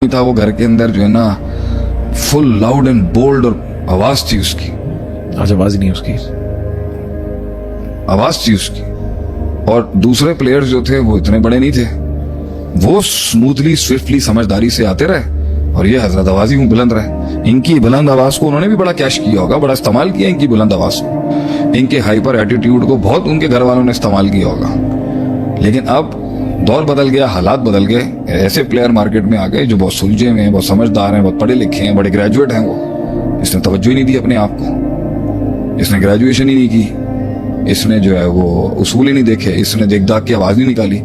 था वो घर के अंदर जो है ना फुल लाउड एंड बोल्ड और आवाज थी उसकी। आज आवाज नहीं उसकी, आवाज थी उसकी। और दूसरे प्लेयर्स जो थे वो इतने बड़े नहीं थे, वो स्मूथली स्विफ्टली समझदारी से आते रहे और ये हजरत आवाजी में बुलंद रहे। इनकी बुलंद आवाज को उन्होंने भी बड़ा कैश किया होगा, बड़ा इस्तेमाल किया इनकी बुलंद आवाज को, इनके हाइपर एटीट्यूड को बहुत उनके घर वालों ने इस्तेमाल किया होगा। लेकिन अब दौर बदल गया, हालात बदल गए, ऐसे प्लेयर मार्केट में आ गए जो बहुत सुलझे हुए हैं, बहुत समझदार हैं, बहुत पढ़े लिखे हैं, बड़े ग्रेजुएट हैं। वो इसने तवज्जो ही नहीं दी अपने आप को, इसने ग्रेजुएशन ही नहीं की, इसने जो है वो उसूल ही नहीं देखे, इसने देख दाख की आवाज नहीं निकाली।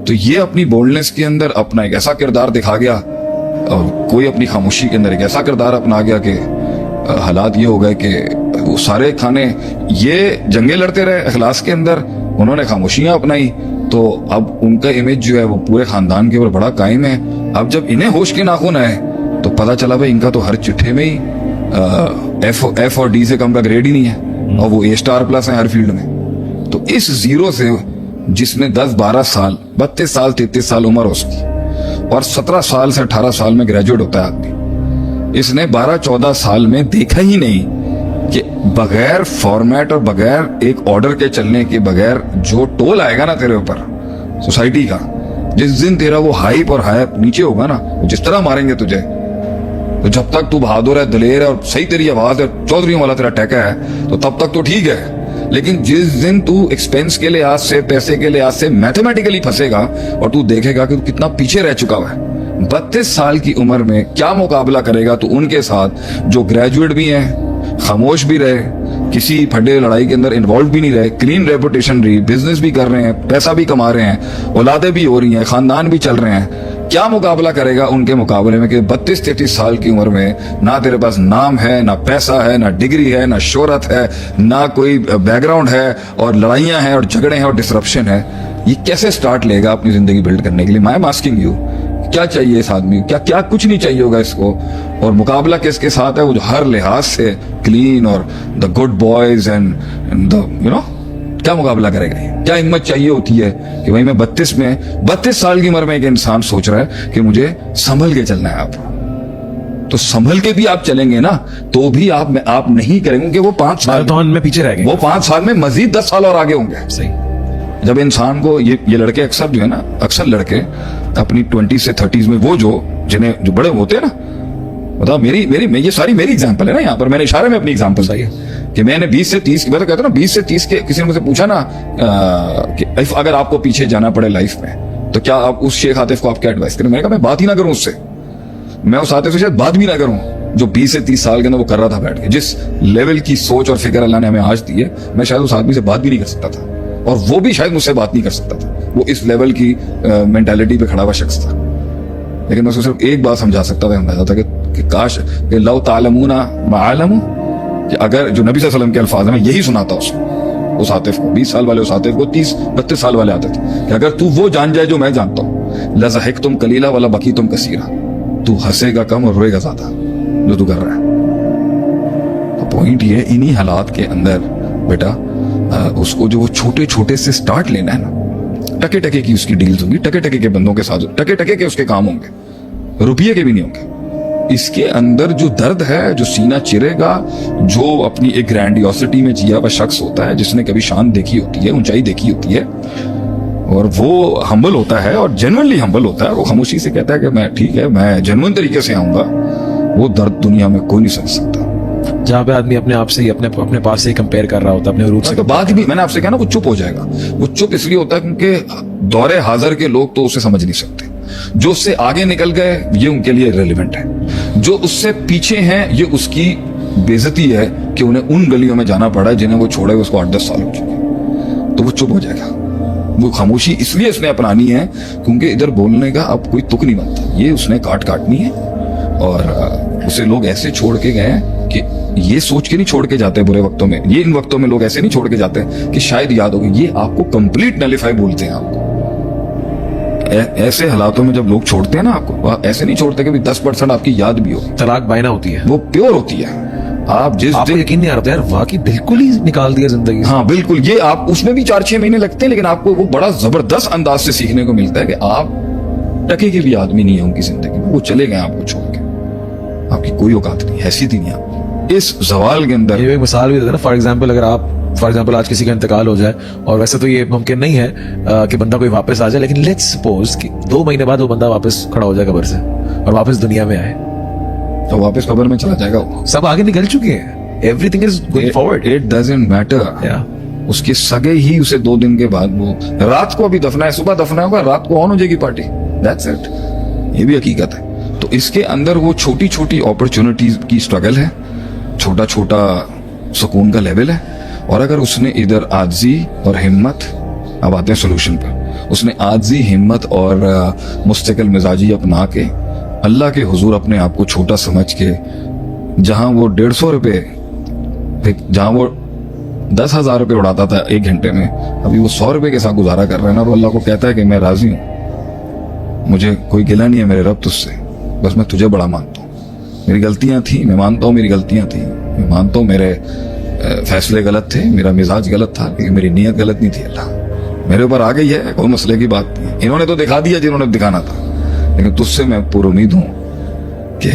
तो ये अपनी बोल्डनेस के अंदर अपना एक ऐसा किरदार दिखा गया और कोई अपनी खामोशी के अंदर एक ऐसा किरदार अपना गया कि हालात ये हो गए कि वो सारे खाने ये जंगे लड़ते रहे इखलास के अंदर, उन्होंने खामोशियां अपनाई। तो अब उनका इमेज जो है वो पूरे खानदान के ऊपर बड़ा कायम है। अब जब इन्हें होश के नाखून आए तो पता चला भाई इनका तो हर चिट्ठे में ही एफ और डी से कम का ग्रेड ही नहीं है और वो A+ है हर फील्ड में। तो इस जीरो से जिसने 10-12 साल 32 साल 33 साल उम्र उसकी और 17 साल से 18 साल में ग्रेजुएट होता है आदमी, इसने 12-14 साल में देखा ही नहीं कि बगैर फॉर्मेट और बगैर एक ऑर्डर के चलने के बगैर जो टोल आएगा ना तेरे ऊपर सोसाइटी का, जिस दिन तेरा वो हाइप और हाइप नीचे होगा ना, जिस तरह मारेंगे तुझे। तो जब तक तू बहादुर है, दलेर है और सही तेरी आवाज है, चौधरी वाला तेरा टैका है, तो तब तक तो ठीक है। लेकिन जिस दिन तू एक्सपेंस के लिहाज से, पैसे के लिहाज से मैथमेटिकली फंसेगा और तू देखेगा कि तू कितना पीछे रह चुका हुआ है, 32 साल की उम्र में क्या मुकाबला करेगा तू उनके साथ जो ग्रेजुएट भी हैं, खामोश भी रहे, किसी फड्डे लड़ाई के अंदर इन्वॉल्व भी नहीं रहे, क्लीन रेपुटेशन रही, बिजनेस भी कर रहे हैं, पैसा भी कमा रहे हैं, औलादे भी हो रही हैं, खानदान भी चल रहे हैं। क्या मुकाबला करेगा उनके मुकाबले में कि 32-33 साल की उम्र में ना तेरे पास नाम है, ना पैसा है, ना डिग्री है, ना शोहरत है, ना कोई बैकग्राउंड है और लड़ाइयां हैं और झगड़े हैं और डिसरप्शन है। ये कैसे स्टार्ट लेगा अपनी जिंदगी बिल्ड करने के लिए? आई एम आस्किंग यू, क्या चाहिए इस आदमी? क्या कुछ नहीं चाहिए होगा इसको। और मुकाबला किसके साथ है? वो जो हर लिहाज से क्लीन और the good boys and the क्या मुकाबला करेगा ये? क्या हिम्मत चाहिए होती है कि भाई मैं 32 साल की उम्र में एक इंसान सोच रहा है कि मुझे संभल के चलना है। आप तो संभल के भी आप चलेंगे ना तो भी आप नहीं करेंगे कि वो 5 साल में पीछे रह गए, वो 5 साल में मजीद 10 साल और आगे होंगे। सही। जब इंसान को ये लड़के अक्सर जो है ना, अक्सर लड़के अपनी 20 से 30s में वो जो बड़े होते हैं ना, बताओ मेरी ये सारी मेरी एग्जांपल है ना, यहाँ पर मैंने इशारे में अपनी एग्जांपल दी है कि मैंने 20 से 30 मैं तो कहता हूँ 20 से 30 के किसी ने मुझे पूछा ना कि अगर आपको पीछे जाना पड़े लाइफ में तो क्या आप उस शेख आतिफ को आप क्या एडवाइस करें? मैंने कहा मैं बात ही ना करूं उससे, मैं उस आतिफ से शायद बात भी ना करूं जो 20 से 30 साल के अंदर वो कर रहा था बैठ के। जिस लेवल की सोच और फिक्र अल्लाह ने हमें आज दी है, मैं शायद उस आदमी से बात भी नहीं कर सकता था और वो भी शायद मुझसे बात नहीं कर सकता था। वो इस लेवल की मेंटालिटी पे खड़ा हुआ शख्स था। लेकिन मैं उसको सिर्फ एक बात समझा सकता था कि काश कि लव तालमूना मालमू, कि अगर जो नबी सल्लल्लाहु अलैहि वसल्लम के अल्फाज में यही सुनाता उसको, उस आतिफ को, 20 साल वाले उस आतिफ को 30-32 साल वाले आते थे कि अगर तू वो जान जाए जो मैं जानता हूँ, लज़हिक तुम कलीला वाला बकी तुम कसीरा, तू हंसेगा कम और रोएगा ज्यादा जो तू कर रहा है। तो पॉइंट ये इन्हीं हालात के अंदर बेटा उसको जो वो छोटे छोटे से स्टार्ट लेना है ना, टके टके की उसकी डील्स होंगी, टके टके के बंदों के साथ टके टके के उसके काम होंगे, रुपये के भी नहीं होंगे। इसके अंदर जो दर्द है, जो सीना चिरेगा, जो अपनी एक ग्रैंडियोसिटी में जिया हुआ शख्स होता है, जिसने कभी शान देखी होती है, ऊंचाई देखी होती है और वो हम्बल होता है और जेन्युइनली हम्बल होता है, वो खामोशी से कहता है कि मैं ठीक है, मैं जेन्युइन तरीके से आऊंगा, वो दर्द दुनिया में कोई नहीं समझ सकता। जहाँ पे आदमी अपने आप से ही अपने पास से ही कंपेयर कर रहा होता है, अपने रूट से, तो बात भी मैंने आपसे कहा ना, वो चुप हो जाएगा। वो चुप इसलिए होता है क्योंकि दौरे हाजिर के लोग तो उसे समझ नहीं सकते। जो उससे आगे निकल गए ये उनके लिए रेलिवेंट है, जो उससे पीछे हैं ये उसकी बेइज्जती है कि उन्हें उन गलियों में जाना पड़ा जिन्हें वो छोड़े उसको 8-10 साल हो चुके। तो वो चुप हो जाएगा। वो खामोशी इसलिए उसने अपनानी है क्योंकि इधर बोलने का अब कोई तुक नहीं बनता, ये उसने काटनी है। और उसे लोग ऐसे छोड़ के गए कि ये सोच के नहीं छोड़ के जाते बुरे वक्तों में, ये इन वक्तों में लोग ऐसे नहीं छोड़ के जाते कि शायद याद होगी, ये आपको कंप्लीट नलिफाई बोलते हैं। आपको ऐसे हालातों में जब लोग छोड़ते हैं ना आपको, ऐसे नहीं छोड़ते कि 10% आपकी याद भी हो। तलाक बायना होती है, वो प्योर होती है। आप जिस दिन यकीन नहीं आ रहा यार, वाकई बिल्कुल ही निकाल दिया जिंदगी। हाँ बिल्कुल, ये आप उसमें भी 4-6 महीने लगते हैं लेकिन आपको वो बड़ा जबरदस्त अंदाज से सीखने को मिलता है कि आप टके के भी आदमी नहीं है उनकी जिंदगी में। वो चले गए आपको छोड़ के, आपकी कोई औकात नहीं, हैसियत ही नहीं आपकी इस जवाल के अंदर। ये एक मिसाल भी देता ना, फॉर एग्जाम्पल अगर आप फॉर एग्जाम्पल आज किसी का इंतकाल हो जाए, और वैसे तो ये मुमकिन नहीं है कि बंदा कोई वापस आ जाए, लेकिन लेट्स सपोज कि 2 महीने बाद वो बंदा वापस खड़ा हो जाए कब्र से और वापस दुनिया में आए, तो वापस कब्र में चला जाएगा वो। सब आगे निकल चुके हैं, everything is going forward. It doesn't matter. उसके सगे ही उसे 2 दिन के बाद, वो रात को अभी दफना है, सुबह दफना होगा, रात को ऑन हो जाएगी पार्टी, दैट्स इट। ये भी हकीकत है। तो इसके अंदर वो छोटी छोटी अपॉर्चुनिटीज की स्ट्रगल है, छोटा छोटा सुकून का लेवल है। और अगर उसने इधर आजी और हिम्मत, अब आते हैं सोल्यूशन पर, उसने आजी हिम्मत और मुस्तकिल मिजाजी अपना के अल्लाह के हुजूर अपने आप को छोटा समझ के, जहां वो 150 रुपए, जहां वो 10,000 रुपए उड़ाता था 1 घंटे में, अभी वो 100 रुपए के साथ गुजारा कर रहा है ना, और अल्लाह को कहता है कि मैं राजी हूं, मुझे कोई गिला नहीं है मेरे रब तुझसे, बस मैं तुझे बड़ा मानता हूँ। मेरी गलतियां थी, मैं मानता हूँ मेरी गलतियां थी, मैं मानता हूँ मेरे फैसले गलत थे, मेरा मिजाज गलत था, लेकिन मेरी नीयत गलत नहीं थी। अल्लाह मेरे ऊपर आ गई है, कोई मसले की बात नहीं है। इन्होंने तो दिखा दिया जिन्होंने दिखाना था, लेकिन तुझसे मैं पूरी उम्मीद हूं कि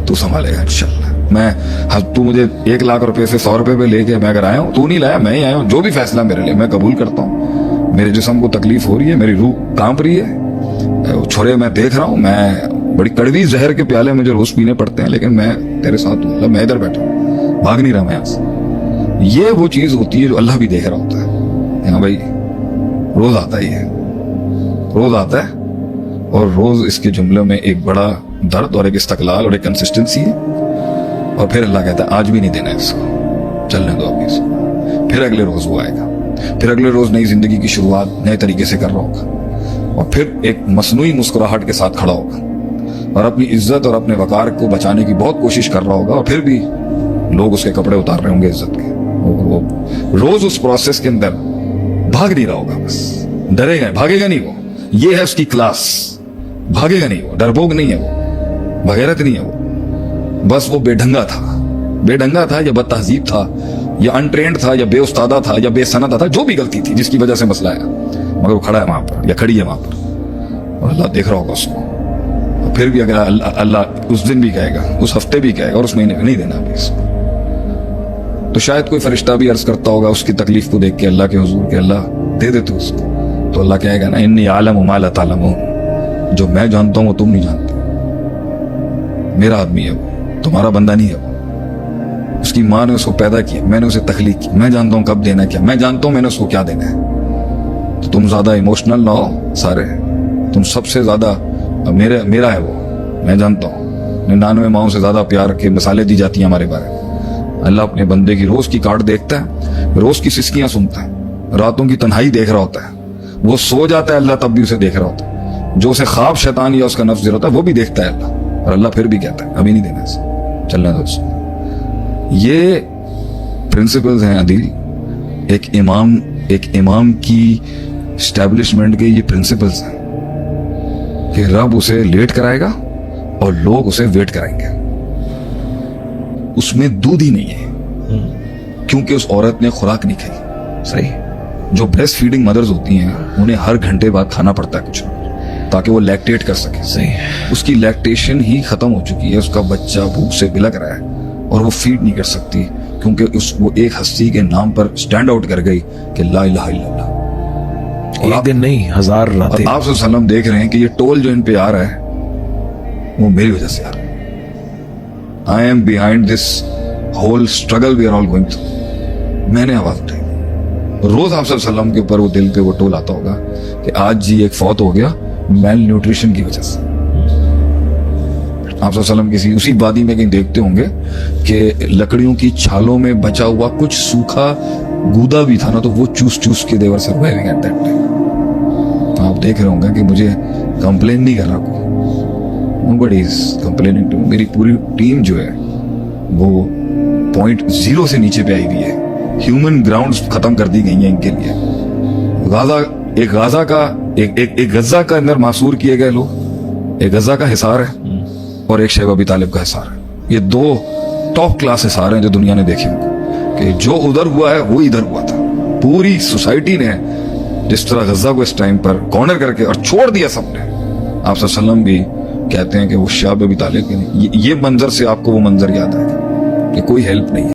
तू संभालेगा इंशाल्लाह। तू मुझे 1 लाख रुपए से 100 रुपए पे लेके मैं अगर आया हूं, तू नहीं लाया, मैं ही आया हूं, जो भी फैसला मेरे लिए मैं कबूल करता हूँ। मेरे जिस्म को तकलीफ हो रही है, मेरी रूह कांप रही है, छोरे मैं देख रहा हूँ, मैं बड़ी कड़वी जहर के प्याले मुझे रोज पीने पड़ते हैं, लेकिन मैं तेरे साथ हूँ, मैं इधर बैठा हूँ, भाग नहीं रहा मैं यहाँ से। ये वो चीज होती है जो अल्लाह भी देख रहा होता है। हाँ भाई, रोज आता ही है, रोज आता है, और रोज इसके जुमले में एक बड़ा दर्द और एक इस्तकलाल और एक कंसिस्टेंसी है। और फिर अल्लाह कहता है आज भी नहीं देना इसको, चलने दो अभी इसको। फिर अगले रोज वो आएगा, फिर अगले रोज नई जिंदगी की शुरुआत नए तरीके से कर रहा होगा, और फिर एक मसनूई मुस्कुराहट के साथ खड़ा होगा, और अपनी इज्जत और अपने वकार को बचाने की बहुत कोशिश कर रहा होगा, और फिर भी लोग उसके कपड़े उतार रहे होंगे इज्जत के। वो रोज उस प्रोसेस के अंदर भाग नहीं रहा होगा, बस डरेगा, भागेगा नहीं वो। ये है उसकी क्लास, भागेगा नहीं वो, डरपोक नहीं है वो, बगैरत नहीं है वो, बस वो बेढंगा था या बदतहजीब था या अनट्रेंड था या बेउस्तादा था या बेसनद था, जो भी गलती थी जिसकी वजह से मसला आया, मगर वो खड़ा है वहां पर या खड़ी है वहां पर, और अल्लाह देख रहा होगा उसको। और फिर भी अगर अल्लाह उस दिन भी कहेगा, उस हफ्ते भी कहेगा, और उस महीने में नहीं देना अभी इसको, तो शायद कोई फरिश्ता भी अर्ज करता होगा उसकी तकलीफ को देख के अल्लाह के हुजूर के, अल्लाह दे दे तू उसको। तो अल्लाह कहेगा ना, इन्नी आलम मा ला तालमून, जो मैं जानता हूं वो तुम नहीं जानते, मेरा आदमी है वो, तुम्हारा बंदा नहीं है वो। उसकी माँ ने उसको पैदा किया, मैंने उसे तखलीक की, मैं जानता हूं कब देना क्या, मैं जानता हूं मैंने उसको क्या देना है। तो तुम ज्यादा इमोशनल ना हो सारे, तुम सबसे ज्यादा मेरा है वो, मैं जानता हूं। 99 माओं से ज्यादा प्यार के मिसालें दी जाती हैं हमारे बारे में। अल्लाह अपने बंदे की रोज की काट देखता है, रोज की सिसकियां सुनता है, रातों की तन्हाई देख रहा होता है, वो सो जाता है अल्लाह तब भी उसे देख रहा होता है, जो उसे ख्वाब शैतान या उसका नफ्स दे रहा होता है वो भी देखता है अल्लाह, और अल्लाह फिर भी कहता है अभी नहीं देना इसे, चलना दो इसको। ये प्रिंसिपल्स हैं अदील, एक इमाम की स्टैब्लिशमेंट के ये प्रिंसिपल्स हैं कि रब उसे लेट कराएगा और लोग उसे वेट कराएंगे। उसमें दूध ही नहीं है क्योंकि उस औरत ने खुराक नहीं खाई। सही। जो ब्रेस्ट फीडिंग मदर्स होती हैं उन्हें हर घंटे बाद खाना पड़ता है कुछ, ताकि वो लैक्टेट कर सके। सही। उसकी लैक्टेशन ही खत्म हो चुकी है, उसका बच्चा भूख से बिलक रहा है और वो फीड नहीं कर सकती क्योंकि वो एक हस्ती के नाम पर स्टैंड आउट कर गई कि ला इलाहा इल्लल्लाह। एक दिन नहीं, 1000 रातें। आप सल्लम देख रहे हैं कि ये टोल जो इन पे आ रहा है वो मेरी वजह से आ रहा है। I am behind this whole struggle we are all going through. मैंने आवाज उठाई। रोज आप सल्लम के ऊपर वो दिल पे वो टोल आता होगा कि आज जी एक फौत हो गया मेल न्यूट्रिशन की वजह से। आप सल्लम किसी उसी वादी में कहीं देखते होंगे कि लकड़ियों की छालों में बचा हुआ कुछ सूखा गूदा भी था ना, तो वो चूस चूस के देवर सर्वाइविंग एट दैट टाइम। आप देख रहे होंगे कि मुझे कंप्लेन नहीं कर रहा कोई, nobody is complaining to me। मेरी पूरी टीम जो है वो 0.0 से नीचे पे आई हुई है। ह्यूमन ग्राउंड्स खत्म कर दी गई हैं इनके लिए। एक गजा का अंदर मासूर किए गए लोग, एक गजा का हिसार है और एक शैब अबी तालिब का हिसार है। ये 2 टॉप क्लास हिसार हैं जो दुनिया ने देखे होंगे कि जो उधर हुआ है वो इधर हुआ था। पूरी सोसाइटी ने जिस तरह गजा को इस टाइम पर कॉर्नर करके और छोड़ दिया सबने। आप सल्लम भी कहते हैं कि वो शाह पे भी ताले के नहीं, ये मंजर से आपको वो मंजर याद आएगा कि कोई हेल्प नहीं है.